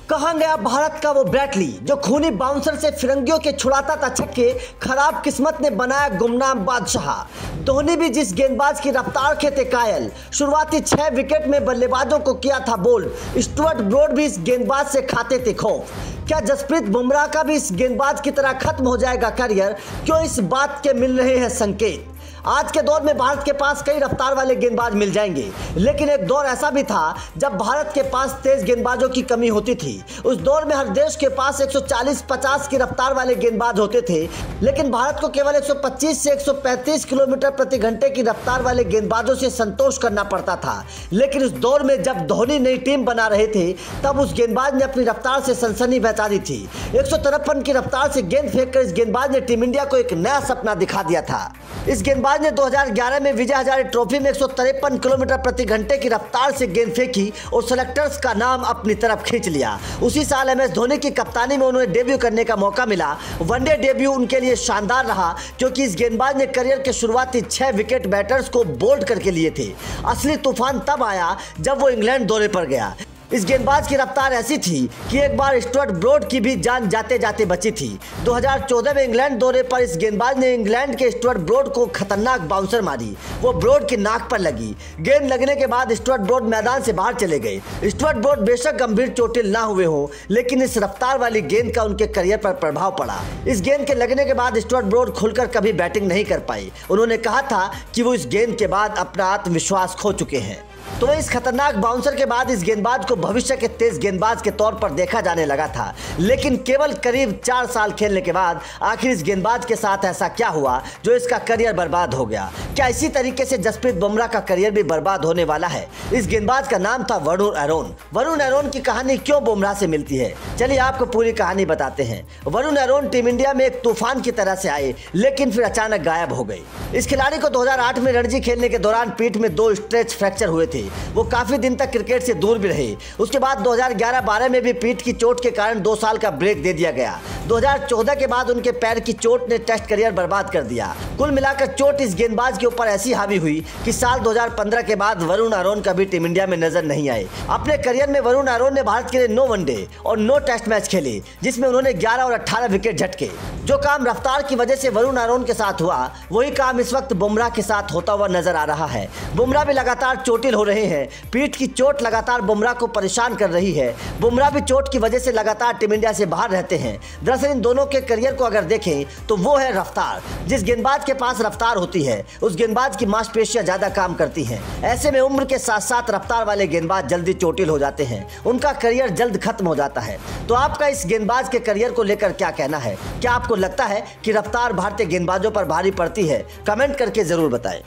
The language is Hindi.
कहां गया भारत का वो ब्रैटली जो खूनी बाउंसर से फिरंगियों के छुड़ाता था छक्के। खराब किस्मत ने बनाया गुमनाम बादशाह। धोनी भी जिस गेंदबाज की रफ्तार के थे कायल। शुरुआती 6 विकेट में बल्लेबाजों को किया था बोल्ड। स्टुअर्ट ब्रॉड भी इस गेंदबाज से खाते थे खौफ। क्या जसप्रीत बुमराह का भी इस गेंदबाज की तरह खत्म हो जाएगा करियर? क्यों इस बात के मिल रहे हैं संकेत? आज के दौर में भारत के पास कई रफ्तार वाले गेंदबाज मिल जाएंगे, लेकिन एक दौर ऐसा भी था जब भारत के पास तेज गेंदबाजों की कमी होती थी। उस दौर में हर देश के पास 140-50 की रफ्तार वाले गेंदबाज होते थे, लेकिन भारत को केवल 125 से 135 किलोमीटर प्रति घंटे की रफ्तार वाले गेंदबाजों से संतोष करना पड़ता था। लेकिन उस दौर में जब धोनी नई टीम बना रहे थे, तब उस गेंदबाज ने अपनी रफ्तार से सनसनी बचा दी थी। 153 की रफ्तार से गेंद फेंककर इस गेंदबाज ने टीम इंडिया को एक नया सपना दिखा दिया था। इस गेंदबाज ने 2011 में विजय हजारे ट्रॉफी में 153 किलोमीटर प्रति घंटे की रफ्तार से गेंद फेंकी और सेलेक्टर्स का नाम अपनी तरफ खींच लिया। उसी साल MS धोनी की कप्तानी में उन्हें डेब्यू करने का मौका मिला। वनडे डेब्यू उनके लिए शानदार रहा, क्योंकि इस गेंदबाज ने करियर के शुरुआती 6 विकेट बैटर्स को बोल्ड करके लिए थे। असली तूफान तब आया जब वो इंग्लैंड दौरे पर गया। इस गेंदबाज की रफ्तार ऐसी थी कि एक बार स्टुअर्ट ब्रॉड की भी जान जाते जाते बची थी। 2014 में इंग्लैंड दौरे पर इस गेंदबाज ने इंग्लैंड के स्टुअर्ट ब्रॉड को खतरनाक बाउंसर मारी। वो ब्रॉड की नाक पर लगी। गेंद लगने के बाद स्टुअर्ट ब्रॉड मैदान से बाहर चले गए। स्टुअर्ट ब्रॉड बेशक गंभीर चोटिल ना हुए हो, लेकिन इस रफ्तार वाली गेंद का उनके करियर पर प्रभाव पड़ा। इस गेंद के लगने के बाद स्टुअर्ट ब्रॉड खुलकर कभी बैटिंग नहीं कर पाई। उन्होंने कहा था कि वो इस गेंद के बाद अपना आत्मविश्वास खो चुके हैं। तो इस खतरनाक बाउंसर के बाद इस गेंदबाज को भविष्य के तेज गेंदबाज के तौर पर देखा जाने लगा था, लेकिन केवल करीब 4 साल खेलने के बाद आखिर इस गेंदबाज के साथ ऐसा क्या हुआ जो इसका करियर बर्बाद हो गया? क्या इसी तरीके से जसप्रीत बुमराह का करियर भी बर्बाद होने वाला है? इस गेंदबाज का नाम था वरुण एरोन। वरुण एरोन की कहानी क्यों बुमराह से मिलती है, चलिए आपको पूरी कहानी बताते हैं। वरुण एरोन टीम इंडिया में एक तूफान की तरह से आए, लेकिन फिर अचानक गायब हो गए। इस खिलाड़ी को 2008 में रणजी खेलने के दौरान पीठ में 2 स्ट्रेच फ्रैक्चर हुए थे। वो काफी दिन तक क्रिकेट से दूर भी रहे। उसके बाद 2011-12 में भी पीठ की चोट के कारण 2 साल का ब्रेक दे दिया गया। 2014 के बाद उनके पैर की चोट ने टेस्ट करियर बर्बाद कर दिया। कुल मिलाकर चोट इस गेंदबाज के ऊपर ऐसी हावी हुई कि साल 2015 के बाद वरुण एरोन कभी टीम इंडिया में नजर नहीं आए। अपने करियर में वरुण एरोन ने भारत के लिए 9 वनडे और 9 टेस्ट मैच खेले, जिसमें उन्होंने 11 और 18 विकेट झटके। जो काम रफ्तार की वजह से वरुण एरोन के साथ हुआ, वही काम इस वक्त बुमराह के साथ होता हुआ नजर आ रहा है। बुमराह भी लगातार चोटिल हो रहे हैं। पीठ की चोट लगातार बुमराह को परेशान कर रही है। बुमराह भी चोट की वजह से लगातार टीम इंडिया से बाहर रहते हैं। दरअसल इन दोनों के करियर को अगर देखें तो वो है रफ्तार। जिस गेंदबाज के पास रफ्तार होती है, उस गेंदबाज की मांसपेशियां ज्यादा काम करती हैं। ऐसे में उम्र के साथ साथ रफ्तार वाले गेंदबाज जल्दी चोटिल हो जाते हैं। उनका करियर जल्द खत्म हो जाता है। तो आपका इस गेंदबाज के करियर को लेकर क्या कहना है? क्या आपको लगता है कि रफ्तार भारतीय गेंदबाजों पर भारी पड़ती है? कमेंट करके जरूर बताएं।